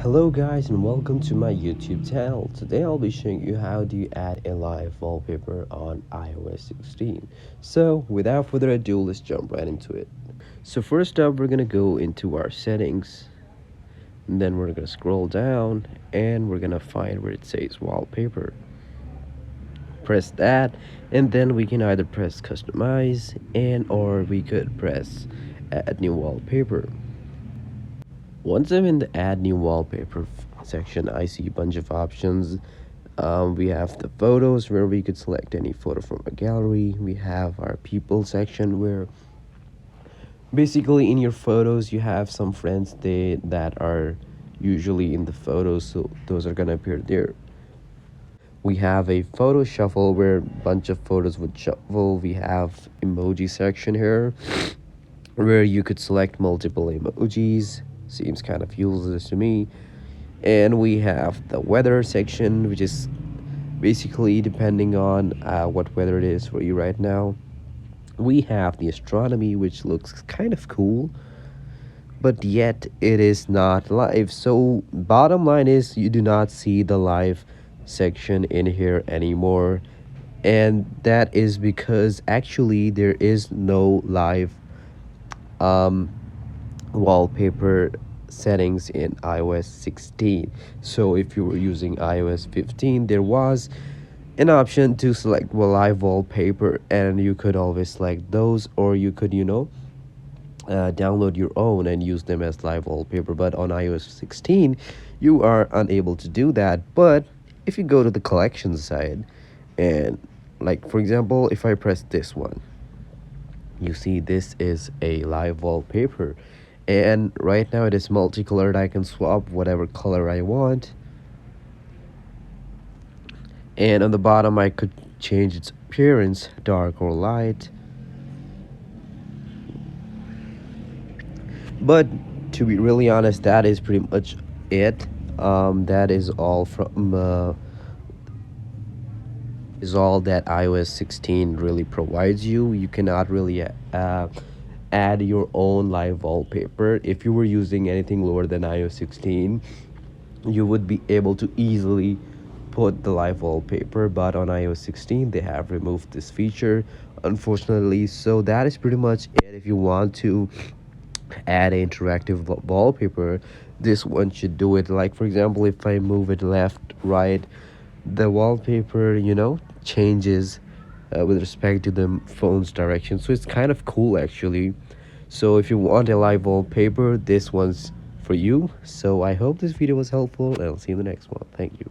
Hello guys and welcome to my YouTube channel. Today I'll be showing you how do you add a live wallpaper on iOS 16. So without further ado, let's jump right into it. So first up, we're gonna go into our settings, and then we're gonna scroll down and we're gonna find where it says wallpaper. Press that, and then we can either press customize and or we could press add new wallpaper. Once I'm in the add new wallpaper section, I see a bunch of options. We have the photos where we could select any photo from a gallery. We have our people section where basically in your photos you have some friends that are usually in the photos, so those are gonna appear there. We have a photo shuffle where a bunch of photos would shuffle. We have emoji section here where you could select multiple emojis. Seems kind of useless to me. And we have the weather section, which is basically depending on what weather it is for you right now. We have the astronomy, which looks kind of cool, but yet it is not live. So bottom line is you do not see the live section in here anymore, and that is because actually there is no live um, wallpaper settings in iOS 16. So if you were using iOS 15, there was an option to select live wallpaper, and you could always select those, or you could download your own and use them as live wallpaper. But on iOS 16 you are unable to do that. But if you go to the collection side, and like for example, if I press this one, you see this is a live wallpaper, and right now it is multicolored. I can swap whatever color I want, and on the bottom I could change its appearance, dark or light. But to be really honest, that is pretty much it. That is all that iOS 16 really provides you. You cannot really add your own live wallpaper. If you were using anything lower than iOS 16, you would be able to easily put the live wallpaper, but on iOS 16 they have removed this feature, unfortunately. So that is pretty much it. If you want to add an interactive wallpaper, this one should do it. Like for example, if I move it left, right, the wallpaper changes with respect to the phone's direction, so it's kind of cool actually. So if you want a live wallpaper, this one's for you. So I hope this video was helpful, and I'll see you in the next one. Thank you.